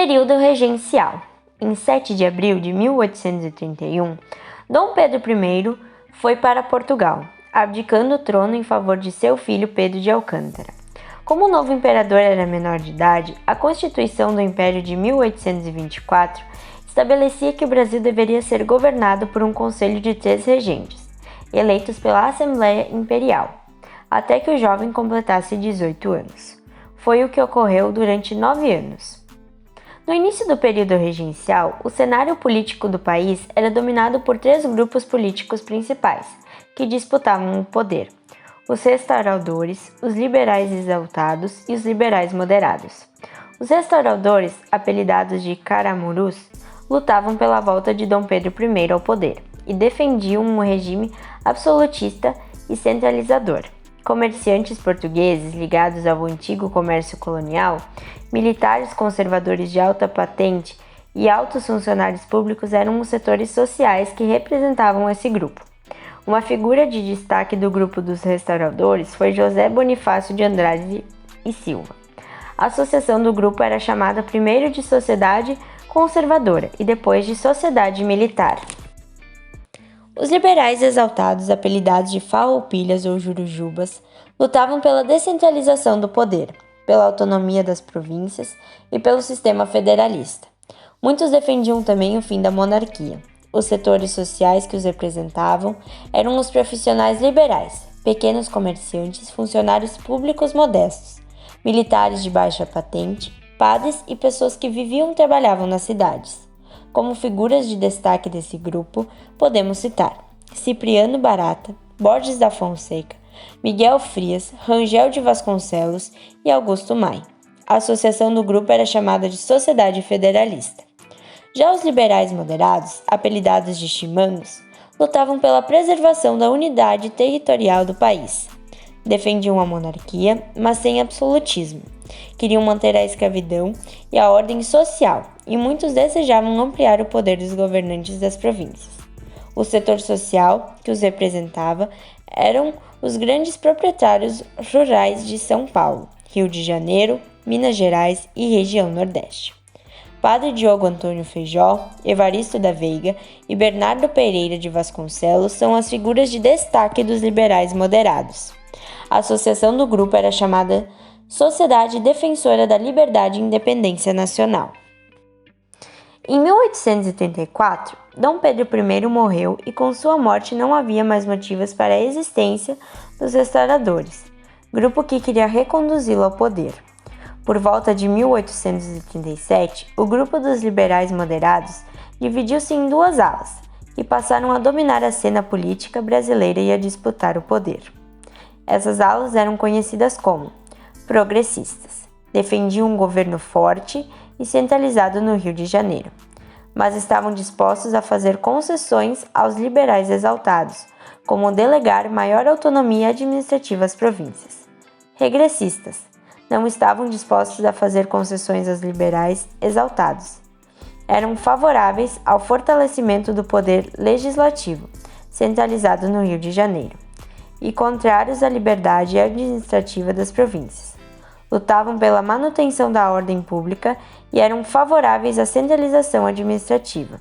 Período regencial. Em 7 de abril de 1831, Dom Pedro I foi para Portugal, abdicando o trono em favor de seu filho Pedro de Alcântara. Como o novo imperador era menor de idade, a Constituição do Império de 1824 estabelecia que o Brasil deveria ser governado por um conselho de 3 regentes, eleitos pela Assembleia Imperial, até que o jovem completasse 18 anos. Foi o que ocorreu durante 9 anos. No início do período regencial, o cenário político do país era dominado por 3 grupos políticos principais, que disputavam o poder: os restauradores, os liberais exaltados e os liberais moderados. Os restauradores, apelidados de caramurus, lutavam pela volta de Dom Pedro I ao poder e defendiam um regime absolutista e centralizador. Comerciantes portugueses ligados ao antigo comércio colonial, militares conservadores de alta patente e altos funcionários públicos eram os setores sociais que representavam esse grupo. Uma figura de destaque do grupo dos restauradores foi José Bonifácio de Andrade e Silva. A associação do grupo era chamada primeiro de Sociedade Conservadora e depois de Sociedade Militar. Os liberais exaltados, apelidados de farroupilhas ou jurujubas, lutavam pela descentralização do poder, pela autonomia das províncias e pelo sistema federalista. Muitos defendiam também o fim da monarquia. Os setores sociais que os representavam eram os profissionais liberais, pequenos comerciantes, funcionários públicos modestos, militares de baixa patente, padres e pessoas que viviam e trabalhavam nas cidades. Como figuras de destaque desse grupo, podemos citar Cipriano Barata, Borges da Fonseca, Miguel Frias, Rangel de Vasconcelos e Augusto Maia. A associação do grupo era chamada de Sociedade Federalista. Já os liberais moderados, apelidados de chimangos, lutavam pela preservação da unidade territorial do país. Defendiam a monarquia, mas sem absolutismo. Queriam manter a escravidão e a ordem social, e muitos desejavam ampliar o poder dos governantes das províncias. O setor social que os representava eram os grandes proprietários rurais de São Paulo, Rio de Janeiro, Minas Gerais e região Nordeste. Padre Diogo Antônio Feijó, Evaristo da Veiga e Bernardo Pereira de Vasconcelos são as figuras de destaque dos liberais moderados. A associação do grupo era chamada Sociedade Defensora da Liberdade e Independência Nacional. Em 1834, Dom Pedro I morreu e com sua morte não havia mais motivos para a existência dos restauradores, grupo que queria reconduzi-lo ao poder. Por volta de 1837, o grupo dos liberais moderados dividiu-se em 2 alas e passaram a dominar a cena política brasileira e a disputar o poder. Essas alas eram conhecidas como progressistas. Defendiam um governo forte e centralizado no Rio de Janeiro, mas estavam dispostos a fazer concessões aos liberais exaltados, como delegar maior autonomia administrativa às províncias. Regressistas. Não estavam dispostos a fazer concessões aos liberais exaltados. Eram favoráveis ao fortalecimento do poder legislativo, centralizado no Rio de Janeiro, e contrários à liberdade administrativa das províncias. Lutavam pela manutenção da ordem pública e eram favoráveis à centralização administrativa.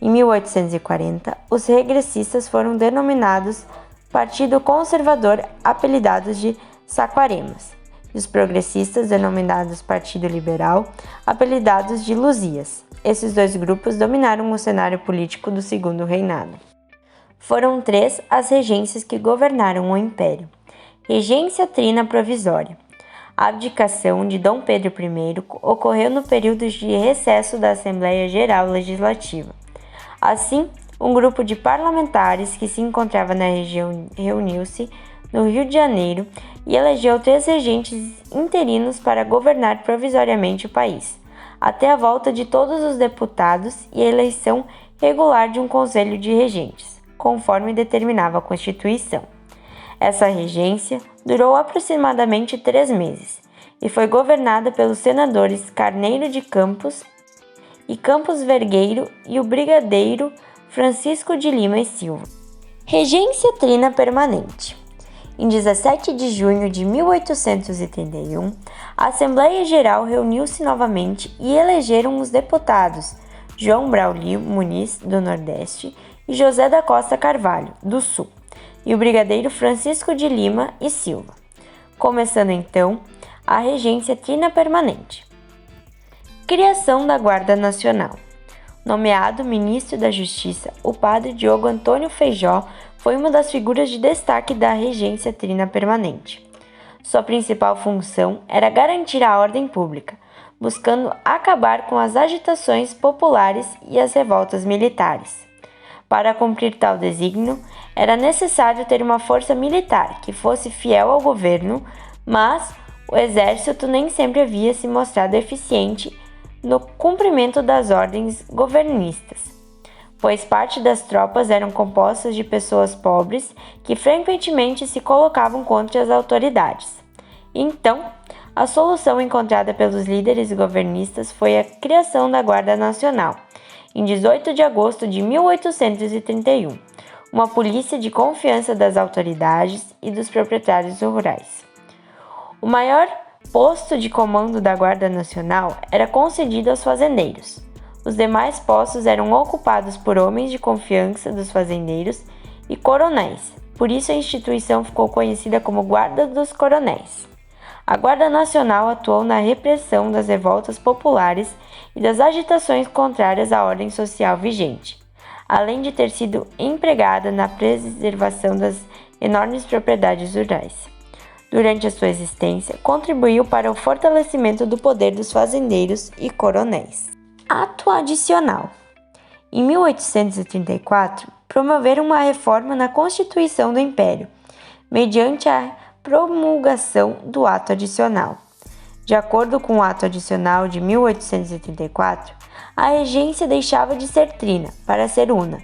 Em 1840, os regressistas foram denominados Partido Conservador, apelidados de Saquaremas, e os progressistas, denominados Partido Liberal, apelidados de Luzias. Esses 2 grupos dominaram o cenário político do Segundo Reinado. Foram 3 as regências que governaram o Império. Regência Trina Provisória. A abdicação de Dom Pedro I ocorreu no período de recesso da Assembleia Geral Legislativa. Assim, um grupo de parlamentares que se encontrava na região reuniu-se no Rio de Janeiro e elegeu 3 regentes interinos para governar provisoriamente o país, até a volta de todos os deputados e a eleição regular de um conselho de regentes, conforme determinava a Constituição. Essa regência durou aproximadamente 3 meses e foi governada pelos senadores Carneiro de Campos e Campos Vergueiro e o brigadeiro Francisco de Lima e Silva. Regência Trina Permanente. Em 17 de junho de 1831, a Assembleia Geral reuniu-se novamente e elegeram os deputados João Braulio Muniz, do Nordeste, e José da Costa Carvalho, do Sul, e o brigadeiro Francisco de Lima e Silva, começando então a regência trina permanente. Criação da Guarda Nacional. Nomeado ministro da Justiça, o padre Diogo Antônio Feijó foi uma das figuras de destaque da regência trina permanente. Sua principal função era garantir a ordem pública, buscando acabar com as agitações populares e as revoltas militares. Para cumprir tal desígnio, era necessário ter uma força militar que fosse fiel ao governo, mas o exército nem sempre havia se mostrado eficiente no cumprimento das ordens governistas, pois parte das tropas eram compostas de pessoas pobres que frequentemente se colocavam contra as autoridades. Então, a solução encontrada pelos líderes governistas foi a criação da Guarda Nacional, em 18 de agosto de 1831, uma polícia de confiança das autoridades e dos proprietários rurais. O maior posto de comando da Guarda Nacional era concedido aos fazendeiros. Os demais postos eram ocupados por homens de confiança dos fazendeiros e coronéis, por isso a instituição ficou conhecida como Guarda dos Coronéis. A Guarda Nacional atuou na repressão das revoltas populares e das agitações contrárias à ordem social vigente, além de ter sido empregada na preservação das enormes propriedades rurais. Durante a sua existência, contribuiu para o fortalecimento do poder dos fazendeiros e coronéis. Ato adicional. Em 1834, promoveram uma reforma na Constituição do Império, mediante a promulgação do Ato Adicional. De acordo com o Ato Adicional de 1834, a regência deixava de ser trina para ser una,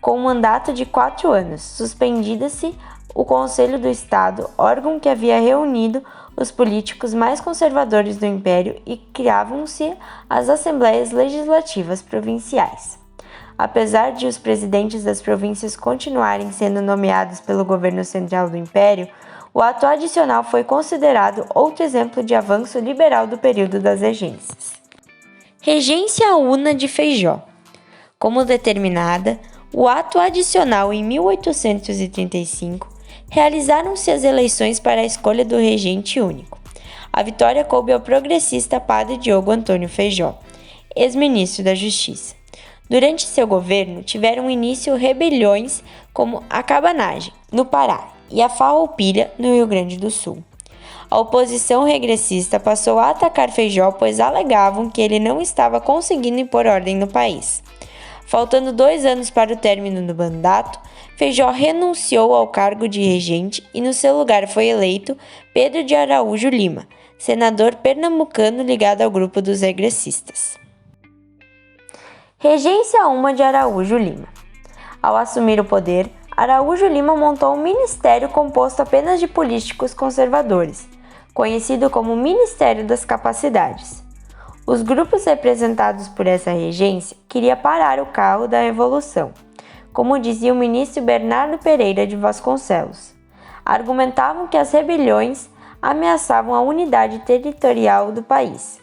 com um mandato de 4 anos, suspendida-se o Conselho do Estado, órgão que havia reunido os políticos mais conservadores do Império, e criavam-se as Assembleias Legislativas Provinciais. Apesar de os presidentes das províncias continuarem sendo nomeados pelo governo central do Império, o ato adicional foi considerado outro exemplo de avanço liberal do período das regências. Regência Una de Feijó. Como determinada, o ato adicional em 1835, realizaram-se as eleições para a escolha do regente único. A vitória coube ao progressista padre Diogo Antônio Feijó, ex-ministro da Justiça. Durante seu governo, tiveram início rebeliões como a Cabanagem, no Pará, e a Farroupilha, no Rio Grande do Sul. A oposição regressista passou a atacar Feijó, pois alegavam que ele não estava conseguindo impor ordem no país. Faltando 2 anos para o término do mandato, Feijó renunciou ao cargo de regente e no seu lugar foi eleito Pedro de Araújo Lima, senador pernambucano ligado ao grupo dos regressistas. Regência Uma de Araújo Lima. Ao assumir o poder, Araújo Lima montou um ministério composto apenas de políticos conservadores, conhecido como Ministério das Capacidades. Os grupos representados por essa regência queriam parar o carro da Revolução, como dizia o ministro Bernardo Pereira de Vasconcelos. Argumentavam que as rebeliões ameaçavam a unidade territorial do país.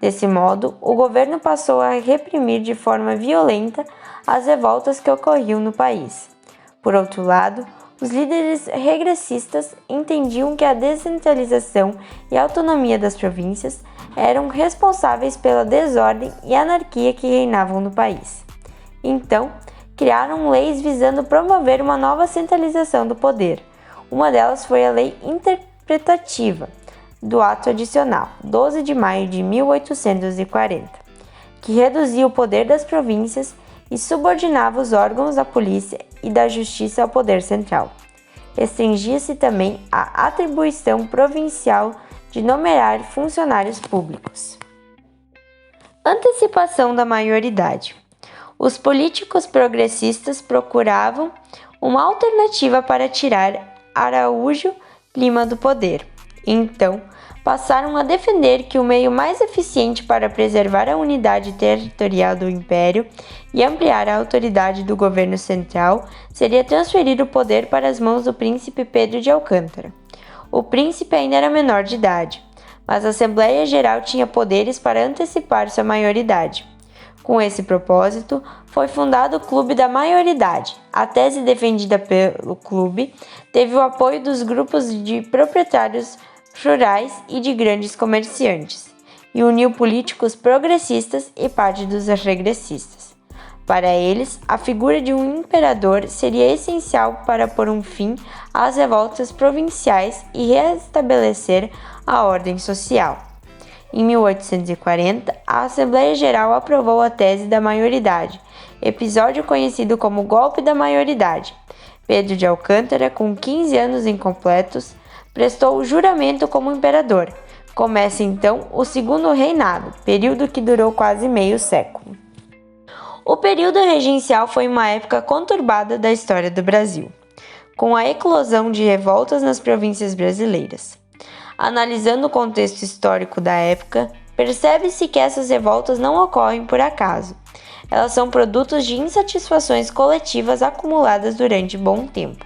Desse modo, o governo passou a reprimir de forma violenta as revoltas que ocorriam no país. Por outro lado, os líderes regressistas entendiam que a descentralização e a autonomia das províncias eram responsáveis pela desordem e anarquia que reinavam no país. Então, criaram leis visando promover uma nova centralização do poder. Uma delas foi a Lei Interpretativa do Ato Adicional, 12 de maio de 1840, que reduzia o poder das províncias e subordinava os órgãos da polícia e da justiça ao poder central. Restringia-se também a atribuição provincial de nomear funcionários públicos. Antecipação da maioridade. Os políticos progressistas procuravam uma alternativa para tirar Araújo Lima do poder. Então, passaram a defender que o meio mais eficiente para preservar a unidade territorial do Império e ampliar a autoridade do governo central seria transferir o poder para as mãos do príncipe Pedro de Alcântara. O príncipe ainda era menor de idade, mas a Assembleia Geral tinha poderes para antecipar sua maioridade. Com esse propósito, foi fundado o Clube da Maioridade. A tese defendida pelo clube teve o apoio dos grupos de proprietários rurais e de grandes comerciantes, e uniu políticos progressistas e parte dos regressistas. Para eles, a figura de um imperador seria essencial para pôr um fim às revoltas provinciais e restabelecer a ordem social. Em 1840, a Assembleia Geral aprovou a tese da maioridade, episódio conhecido como Golpe da Maioridade. Pedro de Alcântara, com 15 anos incompletos, prestou o juramento como imperador. Começa então o segundo reinado, período que durou quase meio século. O período regencial foi uma época conturbada da história do Brasil, com a eclosão de revoltas nas províncias brasileiras. Analisando o contexto histórico da época, percebe-se que essas revoltas não ocorrem por acaso. Elas são produtos de insatisfações coletivas acumuladas durante bom tempo.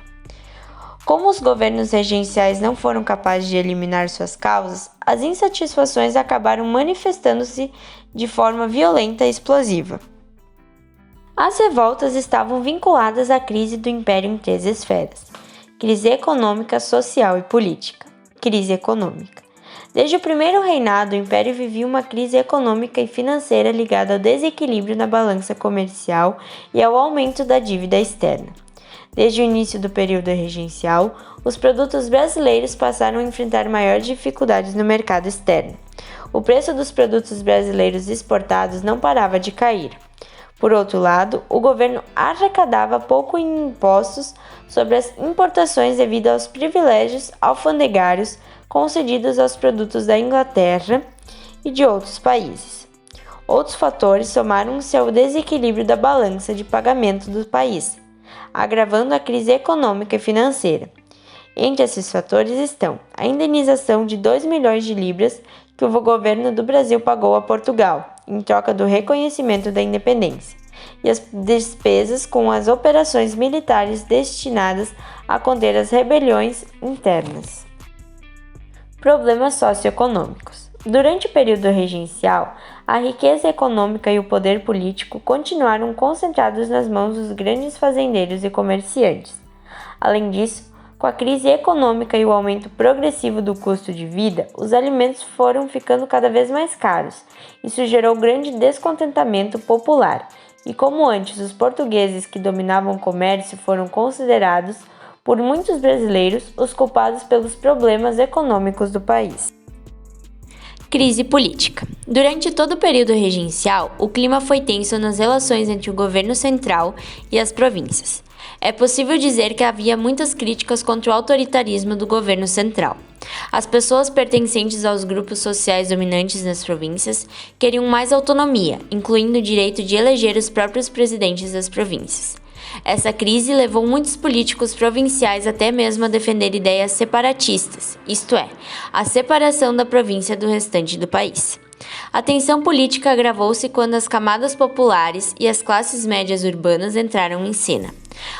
Como os governos regenciais não foram capazes de eliminar suas causas, as insatisfações acabaram manifestando-se de forma violenta e explosiva. As revoltas estavam vinculadas à crise do Império em 3 esferas: crise econômica, social e política. Crise econômica. Desde o primeiro reinado, o Império vivia uma crise econômica e financeira ligada ao desequilíbrio na balança comercial e ao aumento da dívida externa. Desde o início do período regencial, os produtos brasileiros passaram a enfrentar maiores dificuldades no mercado externo. O preço dos produtos brasileiros exportados não parava de cair. Por outro lado, o governo arrecadava pouco em impostos sobre as importações devido aos privilégios alfandegários concedidos aos produtos da Inglaterra e de outros países. Outros fatores somaram-se ao desequilíbrio da balança de pagamento do país, agravando a crise econômica e financeira. Entre esses fatores estão a indenização de 2 milhões de libras que o governo do Brasil pagou a Portugal, em troca do reconhecimento da independência, e as despesas com as operações militares destinadas a conter as rebeliões internas. Problemas socioeconômicos. Durante o período regencial, a riqueza econômica e o poder político continuaram concentrados nas mãos dos grandes fazendeiros e comerciantes. Além disso, com a crise econômica e o aumento progressivo do custo de vida, os alimentos foram ficando cada vez mais caros. Isso gerou grande descontentamento popular, e como antes os portugueses que dominavam o comércio foram considerados por muitos brasileiros os culpados pelos problemas econômicos do país. Crise política. Durante todo o período regencial, o clima foi tenso nas relações entre o governo central e as províncias. É possível dizer que havia muitas críticas contra o autoritarismo do governo central. As pessoas pertencentes aos grupos sociais dominantes nas províncias queriam mais autonomia, incluindo o direito de eleger os próprios presidentes das províncias. Essa crise levou muitos políticos provinciais até mesmo a defender ideias separatistas, isto é, a separação da província do restante do país. A tensão política agravou-se quando as camadas populares e as classes médias urbanas entraram em cena.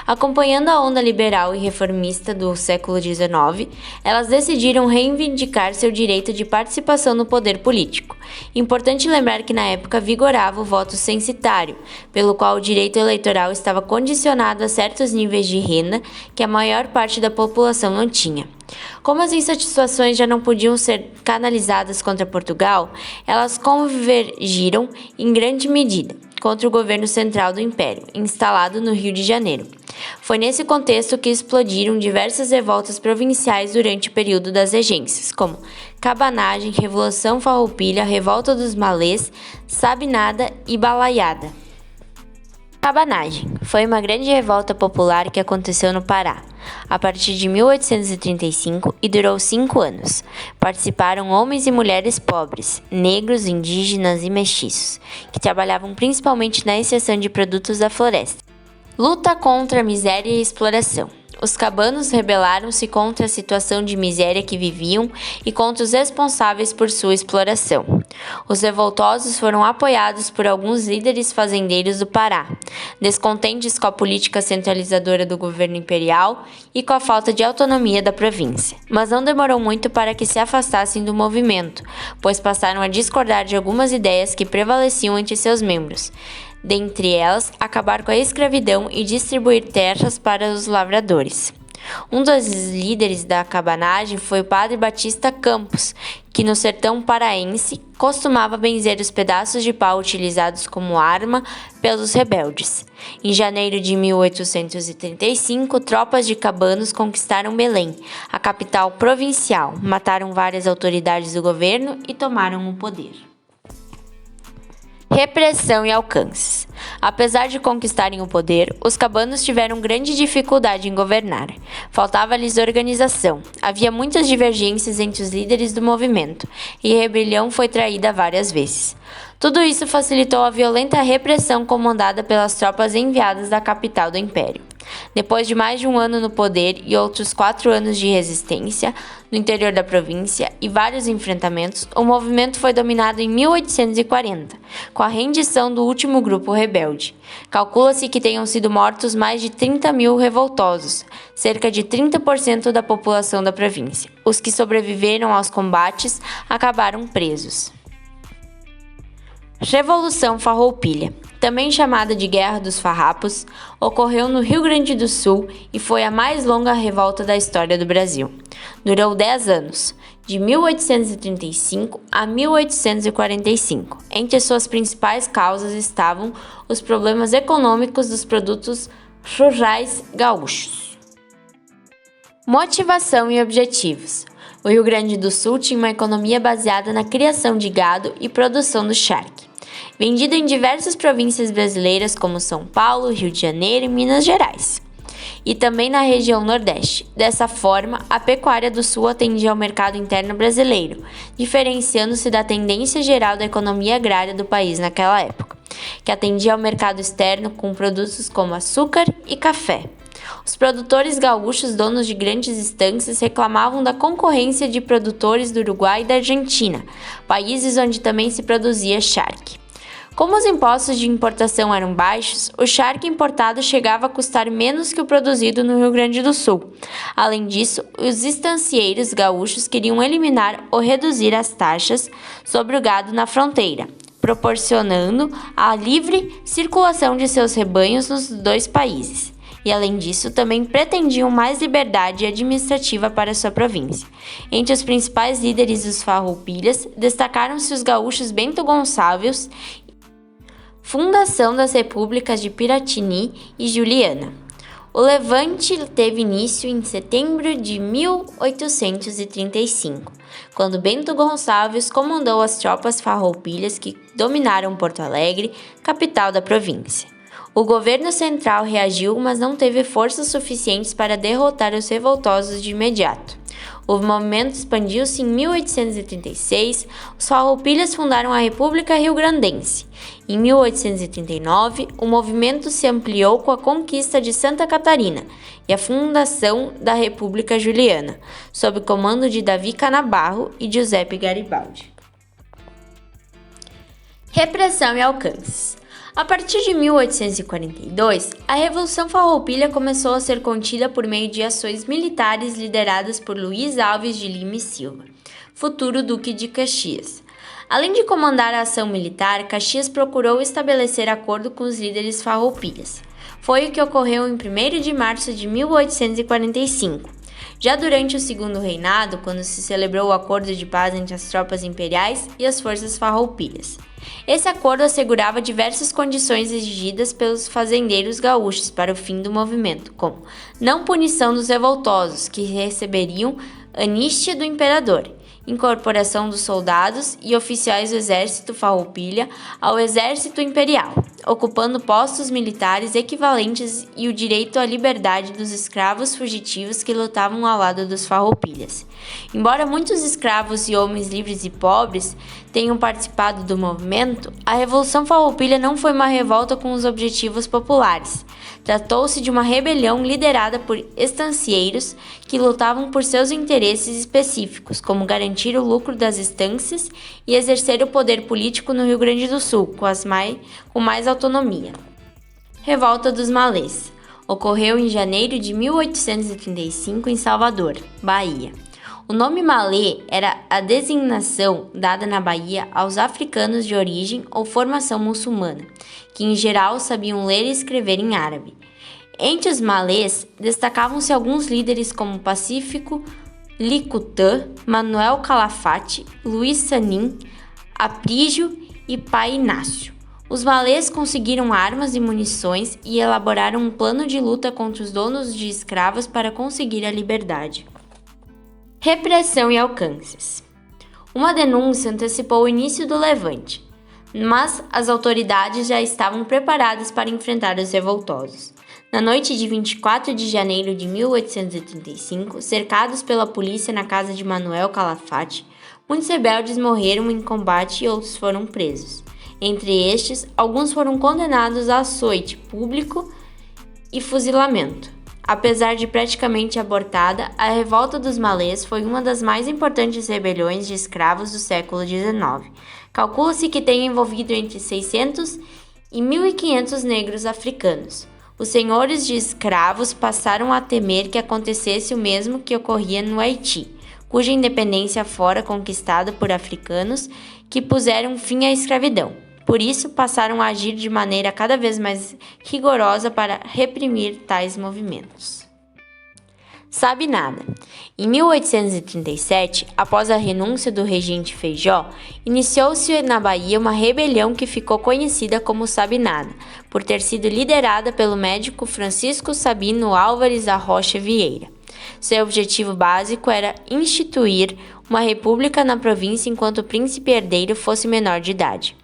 Acompanhando a onda liberal e reformista do século XIX, elas decidiram reivindicar seu direito de participação no poder político. Importante lembrar que na época vigorava o voto censitário, pelo qual o direito eleitoral estava condicionado a certos níveis de renda que a maior parte da população não tinha. Como as insatisfações já não podiam ser canalizadas contra Portugal, elas convergiram em grande medida contra o governo central do Império, instalado no Rio de Janeiro. Foi nesse contexto que explodiram diversas revoltas provinciais durante o período das regências, como Cabanagem, Revolução Farroupilha, Revolta dos Malês, Sabinada e Balaiada. Cabanagem foi uma grande revolta popular que aconteceu no Pará, a partir de 1835 e durou 5 anos. Participaram homens e mulheres pobres, negros, indígenas e mestiços, que trabalhavam principalmente na extração de produtos da floresta. Luta contra a miséria e a exploração. Os cabanos rebelaram-se contra a situação de miséria que viviam e contra os responsáveis por sua exploração. Os revoltosos foram apoiados por alguns líderes fazendeiros do Pará, descontentes com a política centralizadora do governo imperial e com a falta de autonomia da província. Mas não demorou muito para que se afastassem do movimento, pois passaram a discordar de algumas ideias que prevaleciam entre seus membros. Dentre elas, acabar com a escravidão e distribuir terras para os lavradores. Um dos líderes da cabanagem foi o padre Batista Campos, que no sertão paraense costumava benzer os pedaços de pau utilizados como arma pelos rebeldes. Em janeiro de 1835, tropas de cabanos conquistaram Belém, a capital provincial, mataram várias autoridades do governo e tomaram o poder. Repressão e alcances. Apesar de conquistarem o poder, os cabanos tiveram grande dificuldade em governar. Faltava-lhes organização, havia muitas divergências entre os líderes do movimento, e a rebelião foi traída várias vezes. Tudo isso facilitou a violenta repressão comandada pelas tropas enviadas da capital do Império. Depois de mais de um ano no poder e outros 4 anos de resistência no interior da província e vários enfrentamentos, o movimento foi dominado em 1840, com a rendição do último grupo rebelde. Calcula-se que tenham sido mortos mais de 30.000 revoltosos, cerca de 30% da população da província. Os que sobreviveram aos combates acabaram presos. Revolução Farroupilha, também chamada de Guerra dos Farrapos, ocorreu no Rio Grande do Sul e foi a mais longa revolta da história do Brasil. Durou 10 anos, de 1835 a 1845. Entre suas principais causas estavam os problemas econômicos dos produtos rurais gaúchos. Motivação e objetivos. O Rio Grande do Sul tinha uma economia baseada na criação de gado e produção do charque, vendido em diversas províncias brasileiras como São Paulo, Rio de Janeiro e Minas Gerais, e também na região Nordeste. Dessa forma, a pecuária do Sul atendia ao mercado interno brasileiro, diferenciando-se da tendência geral da economia agrária do país naquela época, que atendia ao mercado externo com produtos como açúcar e café. Os produtores gaúchos, donos de grandes estanques, reclamavam da concorrência de produtores do Uruguai e da Argentina, países onde também se produzia charque. Como os impostos de importação eram baixos, o charque importado chegava a custar menos que o produzido no Rio Grande do Sul. Além disso, os estancieiros gaúchos queriam eliminar ou reduzir as taxas sobre o gado na fronteira, proporcionando a livre circulação de seus rebanhos nos 2 países. E, além disso, também pretendiam mais liberdade administrativa para sua província. Entre os principais líderes dos farroupilhas, destacaram-se os gaúchos Bento Gonçalves, fundação das repúblicas de Piratini e Juliana. O levante teve início em setembro de 1835, quando Bento Gonçalves comandou as tropas farroupilhas que dominaram Porto Alegre, capital da província. O governo central reagiu, mas não teve forças suficientes para derrotar os revoltosos de imediato. O movimento expandiu-se em 1836, os farroupilhas fundaram a República Rio-Grandense. Em 1839, o movimento se ampliou com a conquista de Santa Catarina e a fundação da República Juliana, sob o comando de Davi Canabarro e Giuseppe Garibaldi. Repressão e alcances. A partir de 1842, a Revolução Farroupilha começou a ser contida por meio de ações militares lideradas por Luiz Alves de Lima e Silva, futuro Duque de Caxias. Além de comandar a ação militar, Caxias procurou estabelecer acordo com os líderes farroupilhas. Foi o que ocorreu em 1º de março de 1845. Já durante o Segundo Reinado, quando se celebrou o acordo de paz entre as tropas imperiais e as forças farroupilhas. Esse acordo assegurava diversas condições exigidas pelos fazendeiros gaúchos para o fim do movimento, como não punição dos revoltosos, que receberiam anistia do imperador, incorporação dos soldados e oficiais do exército farroupilha ao exército imperial, ocupando postos militares equivalentes e o direito à liberdade dos escravos fugitivos que lutavam ao lado dos farroupilhas. Embora muitos escravos e homens livres e pobres tenham participado do movimento, a Revolução Farroupilha não foi uma revolta com os objetivos populares. Tratou-se de uma rebelião liderada por estancieiros que lutavam por seus interesses específicos, como garantir o lucro das estâncias e exercer o poder político no Rio Grande do Sul, com mais autonomia. Revolta dos Malês. Ocorreu em janeiro de 1835 em Salvador, Bahia. O nome Malê era a designação dada na Bahia aos africanos de origem ou formação muçulmana, que em geral sabiam ler e escrever em árabe. Entre os malês, destacavam-se alguns líderes como Pacífico Licutã, Manuel Calafate, Luiz Sanin, Aprígio e Pai Inácio. Os malês conseguiram armas e munições e elaboraram um plano de luta contra os donos de escravos para conseguir a liberdade. Repressão e alcances. Uma denúncia antecipou o início do levante, mas as autoridades já estavam preparadas para enfrentar os revoltosos. Na noite de 24 de janeiro de 1835, cercados pela polícia na casa de Manuel Calafate, muitos rebeldes morreram em combate e outros foram presos. Entre estes, alguns foram condenados a açoite público e fuzilamento. Apesar de praticamente abortada, a Revolta dos Malês foi uma das mais importantes rebeliões de escravos do século XIX. Calcula-se que tenha envolvido entre 600 e 1.500 negros africanos. Os senhores de escravos passaram a temer que acontecesse o mesmo que ocorria no Haiti, cuja independência fora conquistada por africanos que puseram fim à escravidão. Por isso, passaram a agir de maneira cada vez mais rigorosa para reprimir tais movimentos. Sabinada. Em 1837, após a renúncia do regente Feijó, iniciou-se na Bahia uma rebelião que ficou conhecida como Sabinada, por ter sido liderada pelo médico Francisco Sabino Álvares da Rocha Vieira. Seu objetivo básico era instituir uma república na província enquanto o príncipe herdeiro fosse menor de idade.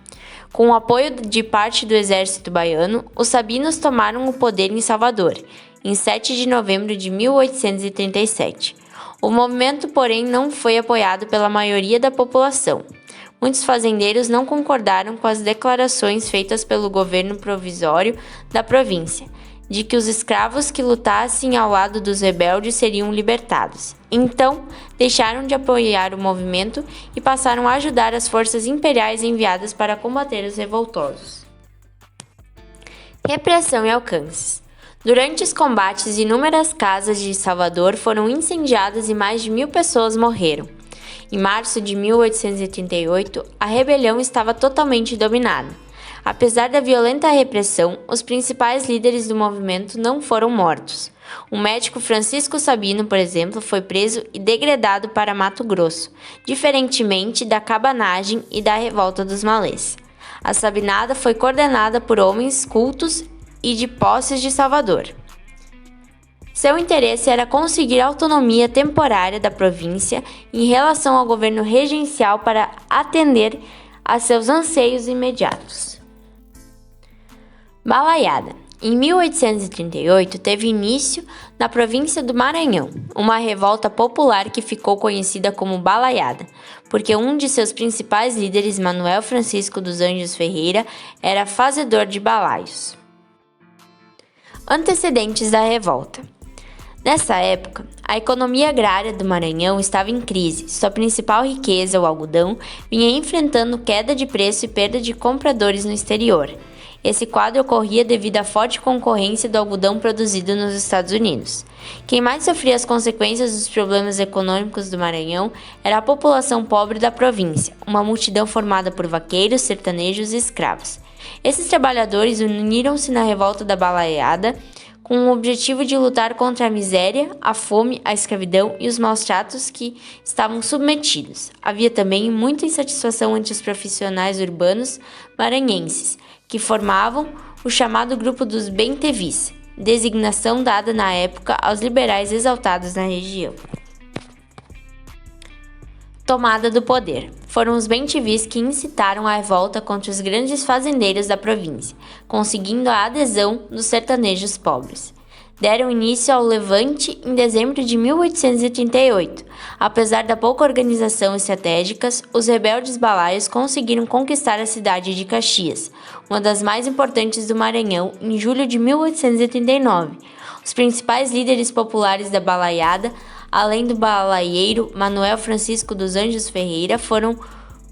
Com o apoio de parte do exército baiano, os sabinos tomaram o poder em Salvador, em 7 de novembro de 1837. O movimento, porém, não foi apoiado pela maioria da população. Muitos fazendeiros não concordaram com as declarações feitas pelo governo provisório da província, de que os escravos que lutassem ao lado dos rebeldes seriam libertados. Então, deixaram de apoiar o movimento e passaram a ajudar as forças imperiais enviadas para combater os revoltosos. Repressão e alcances. Durante os combates, inúmeras casas de Salvador foram incendiadas e mais de 1.000 pessoas morreram. Em março de 1838, a rebelião estava totalmente dominada. Apesar da violenta repressão, os principais líderes do movimento não foram mortos. O médico Francisco Sabino, por exemplo, foi preso e degradado para Mato Grosso, diferentemente da cabanagem e da revolta dos malês. A Sabinada foi coordenada por homens cultos e de posses de Salvador. Seu interesse era conseguir autonomia temporária da província em relação ao governo regencial para atender a seus anseios imediatos. Balaiada. Em 1838, teve início na província do Maranhão, uma revolta popular que ficou conhecida como Balaiada, porque um de seus principais líderes, Manuel Francisco dos Anjos Ferreira, era fazedor de balaios. Antecedentes da revolta. Nessa época, a economia agrária do Maranhão estava em crise. Sua principal riqueza, o algodão, vinha enfrentando queda de preço e perda de compradores no exterior. Esse quadro ocorria devido à forte concorrência do algodão produzido nos Estados Unidos. Quem mais sofria as consequências dos problemas econômicos do Maranhão era a população pobre da província, uma multidão formada por vaqueiros, sertanejos e escravos. Esses trabalhadores uniram-se na revolta da Balaiada com o objetivo de lutar contra a miséria, a fome, a escravidão e os maus-tratos que estavam submetidos. Havia também muita insatisfação entre os profissionais urbanos maranhenses, que formavam o chamado grupo dos Bentevis, designação dada na época aos liberais exaltados na região. Tomada do poder. Foram os Bentevis que incitaram a revolta contra os grandes fazendeiros da província, conseguindo a adesão dos sertanejos pobres. deram início ao levante em dezembro de 1838. Apesar da pouca organização estratégica, os rebeldes balaios conseguiram conquistar a cidade de Caxias, uma das mais importantes do Maranhão, em julho de 1839. Os principais líderes populares da balaiada, além do balaieiro Manuel Francisco dos Anjos Ferreira, foram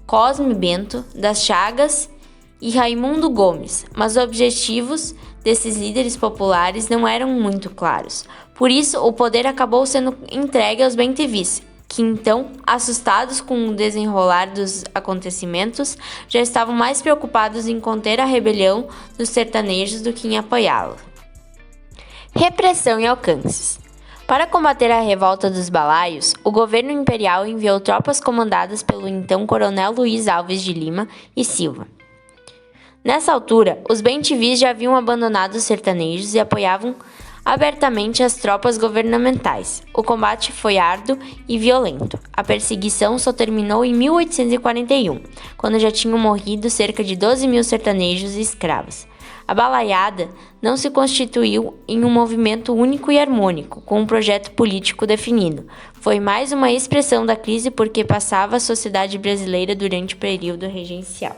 Cosme Bento das Chagas e Raimundo Gomes, mas os objetivos desses líderes populares não eram muito claros. Por isso, o poder acabou sendo entregue aos bem-te-vis, que então, assustados com o desenrolar dos acontecimentos, já estavam mais preocupados em conter a rebelião dos sertanejos do que em apoiá-la. Repressão e alcances. Para combater a revolta dos balaios, o governo imperial enviou tropas comandadas pelo então coronel Luiz Alves de Lima e Silva. Nessa altura, os bem-te-vis já haviam abandonado os sertanejos e apoiavam abertamente as tropas governamentais. O combate foi árduo e violento. A perseguição só terminou em 1841, quando já tinham morrido cerca de 12.000 sertanejos e escravos. A balaiada não se constituiu em um movimento único e harmônico, com um projeto político definido. Foi mais uma expressão da crise por que passava a sociedade brasileira durante o período regencial.